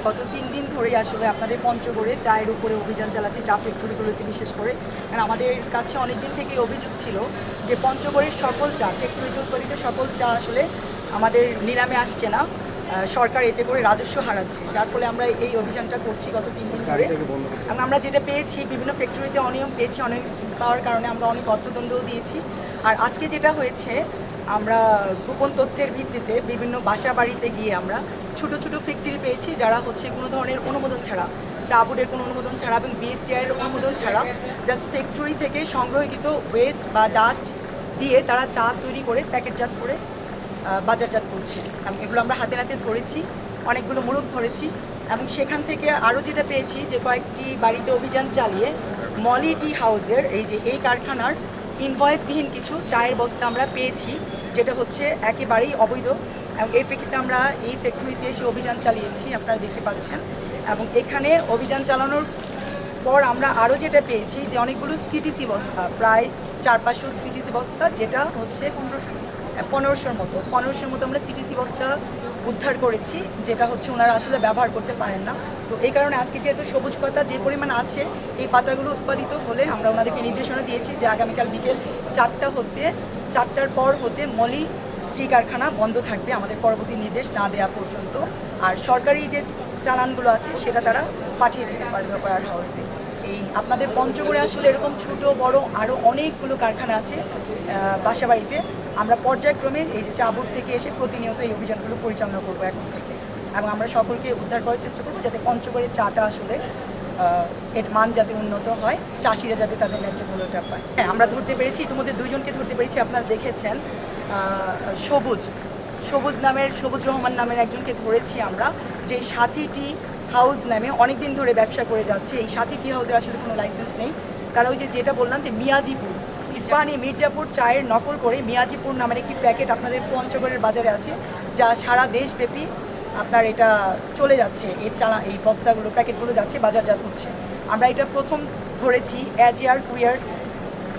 গত 3 দিন ধরেই আসলে আপনাদের পঞ্চগড়ে চায়ের উপরে অভিযান চালাচ্ছি, চা ফ্যাক্টরিগুলোতে বিশেষ করে। কারণ আমাদের কাছে অনেক দিন থেকেই অভিযোগ ছিল যে পঞ্চগড়ের সকল চা ফ্যাক্টরিতে উৎপাদিত সকল চা আসলে আমাদের নিলামে আসছে না, সরকার এতে করে রাজস্ব হারাচ্ছে, যার ফলে আমরা এই অভিযানটা করছি গত 3 দিন ধরে। এবং আমরা যেটা পেয়েছি, বিভিন্ন ফ্যাক্টরিতে অনিয়ম পেয়েছি, অনেক পাওয়ার কারণে আমরা অনেক অর্থদণ্ডও দিয়েছি। আর আজকে যেটা হয়েছে, আমরা গোপন তথ্যের ভিত্তিতে বিভিন্ন বাসা বাড়িতে গিয়ে আমরা ছোটো ছোটো ফ্যাক্টরি পেয়েছি যারা হচ্ছে কোনো ধরনের অনুমোদন ছাড়া, চা বোর্ডের কোনো অনুমোদন ছাড়া এবং বিএসটিআইয়ের অনুমোদন ছাড়া জাস্ট ফ্যাক্টরি থেকে সংগ্রহীত ওয়েস্ট বা ডাস্ট দিয়ে তারা চা তৈরি করে প্যাকেটজাত করে বাজারজাত করছে। এবং এগুলো আমরা হাতে নাতে ধরেছি, অনেকগুলো মোড়ক ধরেছি। এবং সেখান থেকে আরও যেটা পেয়েছি যে কয়েকটি বাড়িতে অভিযান চালিয়ে মলি টি হাউসের এই কারখানার ইনভয়েসবিহীন কিছু চায়ের বস্তা আমরা পেয়েছি, যেটা হচ্ছে একেবারেই অবৈধ। এবং এর প্রেক্ষিতে আমরা এই ফ্যাক্টরিতে এসে অভিযান চালিয়েছি, আপনারা দেখতে পাচ্ছেন। এবং এখানে অভিযান চালানোর পর আমরা আরও যেটা পেয়েছি যে অনেকগুলো সিটিসি বস্তা, প্রায় 400-500 সিটিসি বস্তা, যেটা হচ্ছে 1500-র মতো আমরা সিটিসি বস্তা উদ্ধার করেছি, যেটা হচ্ছে ওনারা আসলে ব্যবহার করতে পারেন না। তো এই কারণে আজকে যেহেতু সবুজ পাতা যে পরিমাণ আছে, এই পাতাগুলো উৎপাদিত হলে আমরা ওনাদেরকে নির্দেশনা দিয়েছি যে আগামীকাল বিকেল 4টার পর হতে মলি টি কারখানা বন্ধ থাকবে, আমাদের পরবর্তী নির্দেশ না দেওয়া পর্যন্ত। আর সরকারি যে চালানগুলো আছে সেটা তারা পাঠিয়ে দিতে পারবে ওয়ার হাউসে। এই আপনাদের পঞ্চগড়ে আসলে এরকম ছোট বড় আরও অনেকগুলো কারখানা আছে বাসাবাড়িতে। আমরা পর্যায়ক্রমে এই যে চা বোর্ড থেকে এসে প্রতিনিয়ত এই অভিযানগুলো পরিচালনা করবো এখন থেকে, এবং আমরা সকলকে উদ্ধার করার চেষ্টা করবো যাতে পঞ্চগড়ের চাটা আসলে এর মান যাতে উন্নত হয়, চাষিরা যাতে তাদের ন্যায্য মূল্যটা পায়। হ্যাঁ, আমরা ধরতে পেরেছি, ইতিমধ্যে 2 জনকে ধরতে পেরেছি। আপনারা দেখেছেন সবুজ রহমান নামের একজনকে ধরেছি আমরা, যে সাথী টি হাউস নামে অনেক দিন ধরে ব্যবসা করে যাচ্ছে। এই সাথী টি হাউসের আসলে কোনো লাইসেন্স নেই। তারা ওই যেটা বললাম যে মিয়াজিপুর ইস্পাহানি মির্জাপুর চায়ের নকল করে মিয়াজিপুর নামের একটি প্যাকেট আপনাদের পঞ্চগড়ের বাজারে আছে, যা সারা দেশব্যাপী আপনার এটা চলে যাচ্ছে, এই বস্তাগুলো প্যাকেটগুলো যাচ্ছে, বাজারজাত হচ্ছে। আমরা এটা প্রথম ধরেছি এজিআর কুরিয়ার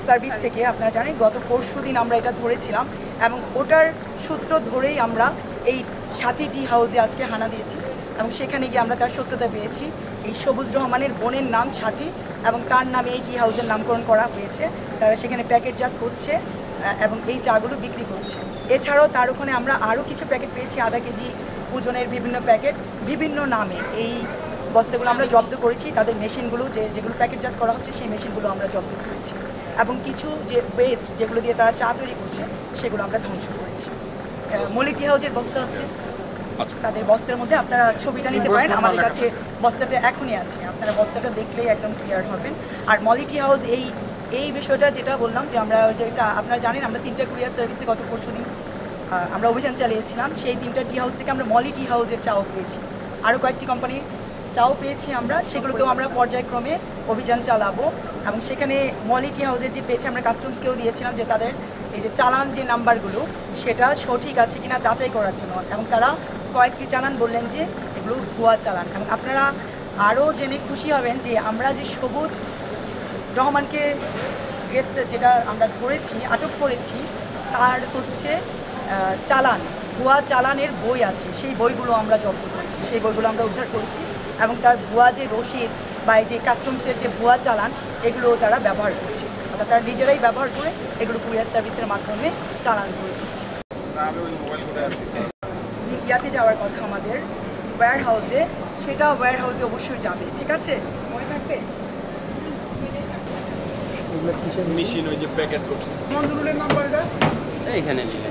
সার্ভিস থেকে, আপনারা জানেন গত পরশুদিন আমরা এটা ধরেছিলাম, এবং ওটার সূত্র ধরেই আমরা এই সাথী টি হাউসে আজকে হানা দিয়েছি। এবং সেখানে গিয়ে আমরা তার সত্যতা পেয়েছি। এই সবুজ রহমানের বোনের নাম সাথী, এবং তার নামে এই টি হাউসের নামকরণ করা হয়েছে। তারা সেখানে প্যাকেটজাত করছে এবং এই চাগুলো বিক্রি করছে। এছাড়াও তার ওখানে আমরা আরও কিছু প্যাকেট পেয়েছি, আধা কেজি ওজনের বিভিন্ন প্যাকেট বিভিন্ন নামে। এই বস্তাগুলো আমরা জব্দ করেছি, তাদের মেশিনগুলো যেগুলো প্যাকেটজাত করা হচ্ছে সেই মেশিনগুলো আমরা জব্দ করেছি, এবং কিছু যে ওয়েস্ট যেগুলো দিয়ে তারা চা তৈরি করছে সেগুলো আমরা ধ্বংস করেছি। মলি টি হাউসের বস্তা আছে, তাদের বস্তার মধ্যে আপনারা ছবিটা নিতে পারেন, আমাদের কাছে বস্তাটা এখনই আছে, আপনারা বস্তাটা দেখলেই একদম ক্লিয়ার হবেন। আর মলি টি হাউস এই বিষয়টা যেটা বললাম যে আমরা যেটা আপনারা জানেন, আমরা 3টা কুরিয়ার সার্ভিসে গত পরশুদিন আমরা অভিযান চালিয়েছিলাম। সেই 3টা টি হাউস থেকে আমরা মলি টি হাউসের চাও পেয়েছি, আরও কয়েকটি কোম্পানির চাও পেয়েছি আমরা, সেগুলোতেও আমরা পর্যায়ক্রমে অভিযান চালাবো। এবং সেখানে মলি টি হাউসের যে পেয়েছি, আমরা কাস্টমসকেও দিয়েছিলাম যে তাদের এই যে চালান যে নাম্বারগুলো সেটা সঠিক আছে কিনা যাচাই করার জন্য, এবং তারা কয়েকটি চালান বললেন যে এগুলো ভুয়া চালান। এবং আপনারা আরও জেনে খুশি হবেন যে আমরা যে সবুজ রহমানকে যেটা আমরা ধরেছি, আটক করেছি, তার হচ্ছে চালান, ভুয়া চালানের বই আছে, সেই বইগুলো আমরা জব্দ করেছি, সেই বইগুলো আমরা উদ্ধার করেছি। এবং তার ভুয়া যে রসিদ বা এই যে কাস্টমসের যে ভুয়া চালান, এগুলো তারা ব্যবহার করছে, অর্থাৎ তারা নিজেরাই ব্যবহার করে এগুলো কুরিয়ার সার্ভিসের মাধ্যমে চালান করে দিচ্ছে। ইয়াতে যাওয়ার কথা আমাদের ওয়্যার হাউসে, সেটা ওয়্যার হাউসে অবশ্যই যাবে, ঠিক আছে, মনে থাকবে। মেশিন ওই যে প্যাকেট করছে, মন্ডলের নাম্বারটা এইখানে নিলে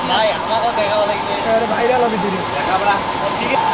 ভাই আমাকে দেখা লাগবে, ভাইরাল হবে, দেখা ঠিক আছে।